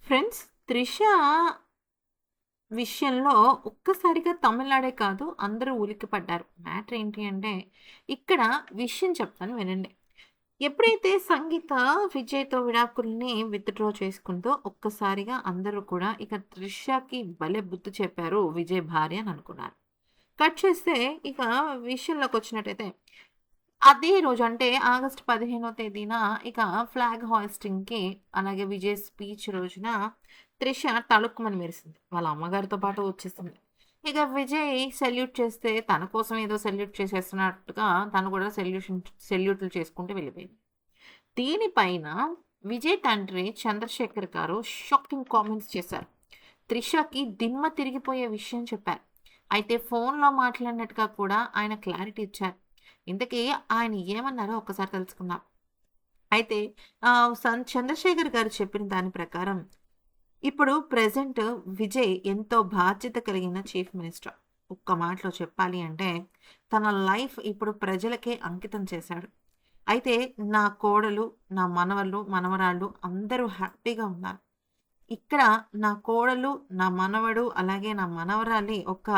Friends 'Trisha' విషయంలో ఒక్కసారిగా తమిళనాడే కాదు అందరూ ఉలిక్కిపడ్డారు. మ్యాటర్ ఏంటి అంటే, ఇక్కడ విషయం చెప్తాను వినండి. ఎప్పుడైతే సంగీత విజయ్‌తో విడాకుల్ని విత్‌డ్రా చేసుకుందో ఒక్కసారిగా అందరూ కూడా ఇక 'త్రిషకి' భలే బుద్ధి చెప్పారు విజయ్ భార్య అని అనుకున్నారు. కట్ చేస్తే ఇక విషయంలోకొచ్చినట్టయితే అదే రోజు అంటే ఆగస్టు 15వ తేదీన ఇక ఫ్లాగ్ హాయిస్టింగ్‌కి అలాగే విజయ్ స్పీచ్ రోజున త్రిష తళుక్కుమని మెరిసింది. వాళ్ళ అమ్మగారితో పాటు వచ్చేసింది. ఇక విజయ్ సెల్యూట్ చేస్తే తన కోసం ఏదో సెల్యూట్ చేసేస్తున్నట్టుగా తను కూడా సెల్యూట్లు చేసుకుంటూ వెళ్ళిపోయింది. దీనిపైన విజయ్ తండ్రి చంద్రశేఖర్ గారు షాకింగ్ కామెంట్స్ చేశారు. త్రిషకి దిమ్మ తిరిగిపోయే విషయం చెప్పారు. అయితే ఫోన్‌లో మాట్లాడినట్టుగా కూడా ఆయన క్లారిటీ ఇచ్చారు. ఇంతకీ ఆయన ఏమన్నారో ఒక్కసారి తెలుసుకుందాం. అయితే చంద్రశేఖర్ గారు చెప్పిన దాని ప్రకారం ఇప్పుడు ప్రెజెంట్ విజయ్ ఎంతో బాధ్యత కలిగిన చీఫ్ మినిస్టర్. ఒక్క మాటలో చెప్పాలి అంటే తన లైఫ్ ఇప్పుడు ప్రజలకే అంకితం చేశాడు. అయితే నా కోడలు, నా మనవళ్ళు, మనవరాళ్ళు అందరూ హ్యాపీగా ఉన్నారు. ఇక్కడ నా కోడలు, నా మనవడు, అలాగే నా మనవరాలి ఒక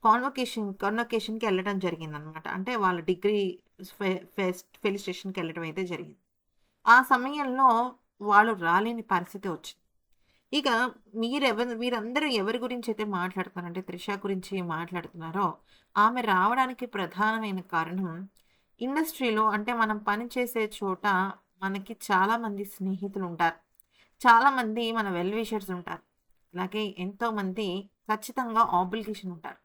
కాన్వొకేషన్‌కి ఎళ్ళడం జరిగిందనమాట. అంటే వాళ్ళ డిగ్రీ ఫెలిస్ట్రేషన్‌కి ఎళ్ళడం అయితే జరిగింది. ఆ సమయంలో వాళ్ళు రాలేని పరిస్థితి వచ్చింది. ఇక మీరందరూ ఎవరి గురించైతే మాట్లాడుతున్నారంటే 'త్రిష' గురించి మాట్లాడుతున్నారో, ఆమె రావడానికి ప్రధానమైన కారణం ఇండస్ట్రీలో అంటే మనం పనిచేసే చోట మనకి చాలామంది స్నేహితులుంటారు. చాలామంది మన వెల్ విషర్స్ ఉంటారు. అలాగే ఎంతోమంది ఖచ్చితంగా ఆబ్లిగేషన్ ఉంటారు.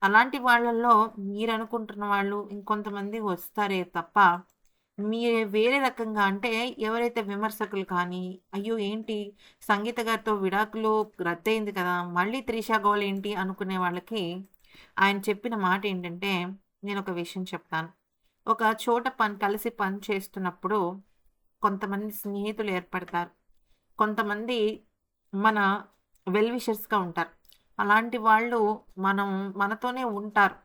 అలాంటి వాళ్ళల్లో మీరనుకుంటున్న వాళ్ళు ఇంకొంతమంది వస్తారే తప్ప, మీరు వేరే రకంగా అంటే ఎవరైతే విమర్శకులు కానీ, అయ్యో! ఏంటి సంగీత గారితో విడాకులు రద్దయింది కదా! మళ్ళీ 'త్రిష' గోలేంటి అనుకునే వాళ్ళకి ఆయన చెప్పిన మాట ఏంటంటే, నేనొక విషయం చెప్తాను. ఒక చోట కలిసి పని చేస్తున్నప్పుడు కొంతమంది స్నేహితులు ఏర్పడతారు. కొంతమంది మన వెల్ విషర్స్‌గా ఉంటారు. అలాంటి వాళ్ళు మనం మనతోనే ఉంటారు.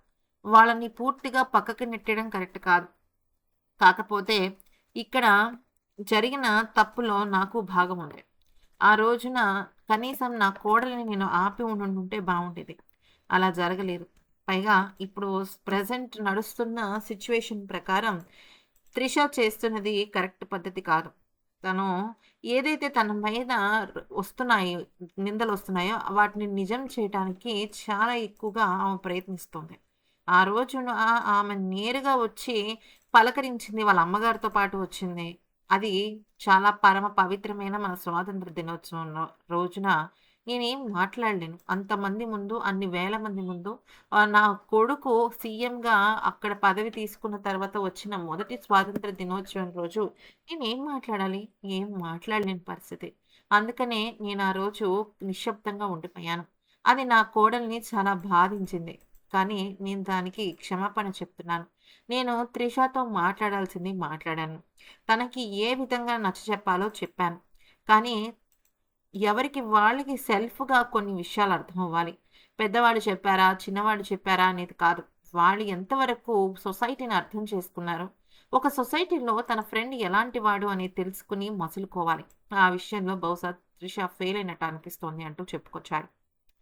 వాళ్ళని పూర్తిగా పక్కకి నెట్టేయడం కరెక్ట్ కాదు. కాకపోతే ఇక్కడ జరిగిన తప్పులో నాకు భాగం ఉంది. ఆ రోజున కనీసం నా కోడలిని నేను ఆపి ఉండుంటే బావుండేది. అలా జరగలేదు. పైగా ఇప్పుడు ప్రెజెంట్ నడుస్తున్న సిట్యుయేషన్ ప్రకారం త్రిష చేస్తున్నది కరెక్ట్ పద్ధతి కాదు. తను ఏదైతే తన మీద వస్తున్నాయి నిందలొస్తున్నాయో వాటిని నిజం చేయటానికి చాలా ఎక్కువగా ఆమె ప్రయత్నిస్తుంది. ఆ రోజున ఆమె నేరుగా వచ్చి పలకరించింది. వాళ్ళ అమ్మగారితో పాటు వచ్చింది. అది చాలా పరమ పవిత్రమైన మన స్వాతంత్ర దినోత్సవం రోజున నేనేం మాట్లాడలేను. అంతమంది ముందు, అన్ని వేల మంది ముందు నా కొడుకు సీఎంగా అక్కడ పదవి తీసుకున్న తర్వాత వచ్చిన మొదటి స్వాతంత్ర దినోత్సవం రోజు నేనేం మాట్లాడాలి? ఏం మాట్లాడలేని పరిస్థితి. అందుకనే నేను ఆ రోజు నిశ్శబ్దంగా ఉండిపోయాను. అది నా కోడల్ని చాలా బాధించింది. కానీ నేను దానికి క్షమాపణ చెప్తున్నాను. నేను త్రిషతో మాట్లాడాల్సింది మాట్లాడాను. తనకి ఏ విధంగా నచ్చచెప్పాలో చెప్పాను. కానీ ఎవరికి వాళ్ళకి సెల్ఫ్‌గా కొన్ని విషయాలు అర్థమవ్వాలి. పెద్దవాళ్ళు చెప్పారా? చిన్నవాళ్ళు చెప్పారా? అనేది కాదు. వాళ్ళు ఎంతవరకు సొసైటీని అర్థం చేసుకున్నారు. ఒక సొసైటీలో తన ఫ్రెండ్ ఎలాంటి వాడు అనేది తెలుసుకొని మసులుకోవాలి. ఆ విషయంలో బహుశా త్రిష ఫెయిల్ అయినట్టు అనిపిస్తోంది అంటూ చెప్పుకొచ్చారు.